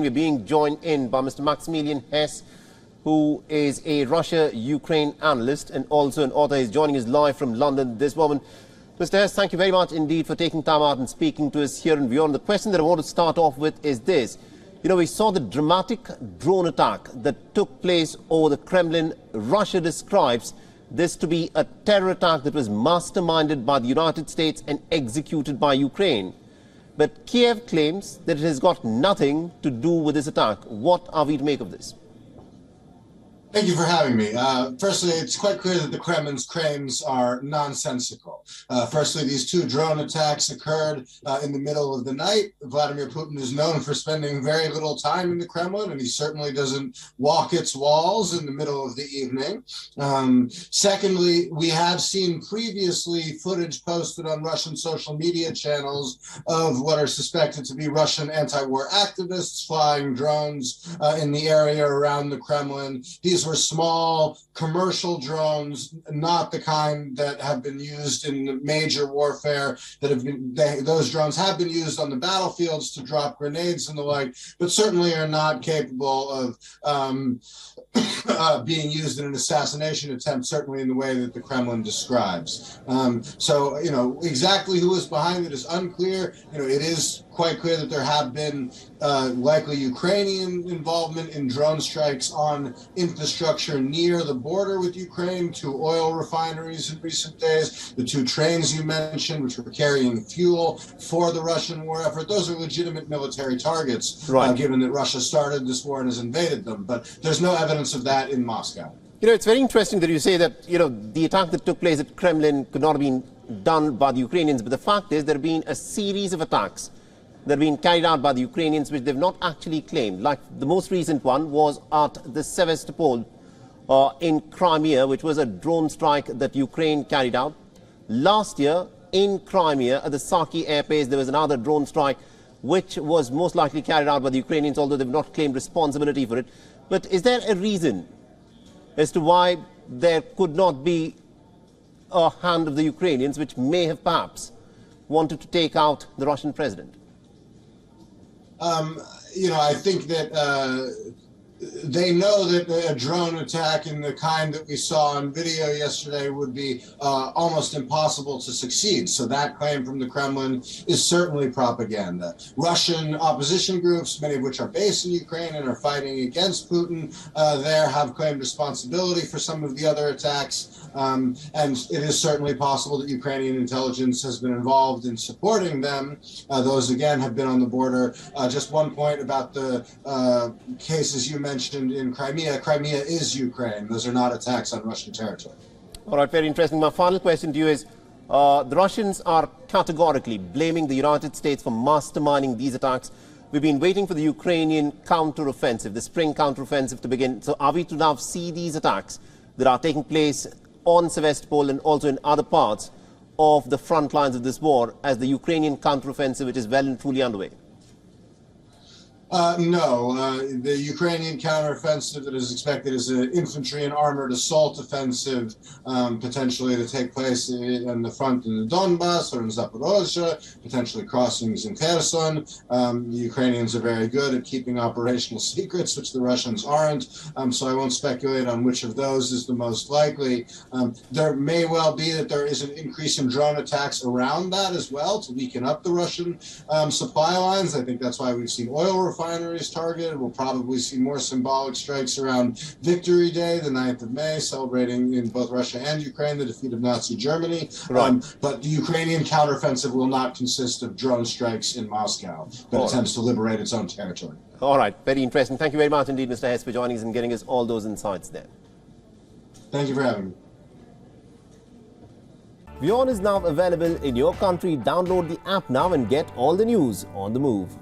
Ukraine. We're being joined in by Mr. Maximilian Hess, who is a Russia-Ukraine analyst and also an author. He's joining us live from London this moment. Mr. Hess, thank you very much indeed for taking time out and speaking to us here in WION. The question that I want to start off with is this. You know, we saw the dramatic drone attack that took place over the Kremlin. Russia describes this to be a terror attack that was masterminded by the United States and executed by Ukraine. But Kiev claims that it has got nothing to do with this attack. What are we to make of this? Thank you for having me. Firstly, it's quite clear that the Kremlin's claims are nonsensical. Firstly, these two drone attacks occurred in the middle of the night. Vladimir Putin is known for spending very little time in the Kremlin, and he certainly doesn't walk its walls in the middle of the evening. Secondly, we have seen previously footage posted on Russian social media channels of what are suspected to be Russian anti-war activists flying drones in the area around the Kremlin. These were small commercial drones, not the kind that have been used in major warfare. Those drones have been used on the battlefields to drop grenades and the like, but certainly are not capable of being used in an assassination attempt, certainly in the way that the Kremlin describes. So, you know, exactly who is behind it is unclear. You know, it is quite clear that there have been likely Ukrainian involvement in drone strikes on infrastructure near the border with Ukraine, 2 oil refineries in recent days, the 2 trains you mentioned, which were carrying fuel for the Russian war effort. Those are legitimate military targets, right, given that Russia started this war and has invaded them. But there's no evidence of that in Moscow. You know, it's very interesting that you say that, you know, the attack that took place at Kremlin could not have been done by the Ukrainians. But the fact is there have been a series of attacks that have been carried out by the Ukrainians, which they've not actually claimed. Like the most recent one was at the Sevastopol in Crimea, which was a drone strike that Ukraine carried out. Last year in Crimea at the Saki airbase, there was another drone strike, which was most likely carried out by the Ukrainians, although they've not claimed responsibility for it. But is there a reason as to why there could not be a hand of the Ukrainians, which may have perhaps wanted to take out the Russian president? You know, I think that they know that a drone attack in the kind that we saw on video yesterday would be almost impossible to succeed. So that claim from the Kremlin is certainly propaganda. Russian opposition groups, many of which are based in Ukraine and are fighting against Putin, there have claimed responsibility for some of the other attacks. And it is certainly possible that Ukrainian intelligence has been involved in supporting them. Those, again, have been on the border. Just one point about the cases you mentioned in Crimea. Crimea is Ukraine. Those are not attacks on Russian territory. All right, very interesting. My final question to you is, the Russians are categorically blaming the United States for masterminding these attacks. We've been waiting for the Ukrainian counteroffensive, the spring counteroffensive to begin. So are we to now see these attacks that are taking place on Sevastopol and also in other parts of the front lines of this war as the Ukrainian counteroffensive, which is well and truly underway? No, the Ukrainian counteroffensive that is expected is an infantry and armored assault offensive, potentially to take place in the front in the Donbass or in Zaporozhye, potentially crossings in Kherson. The Ukrainians are very good at keeping operational secrets, which the Russians aren't, so I won't speculate on which of those is the most likely. There may well be that there is an increase in drone attacks around that as well to weaken up the Russian supply lines. I think that's why we've seen oil refineries targeted. We'll probably see more symbolic strikes around Victory Day, the 9th of May, celebrating in both Russia and Ukraine the defeat of Nazi Germany. Right. But the Ukrainian counteroffensive will not consist of drone strikes in Moscow, but attempts to liberate its own territory. All right. Very interesting. Thank you very much indeed, Mr. Hess, for joining us and getting us all those insights there. Thank you for having me. WION is now available in your country. Download the app now and get all the news on the move.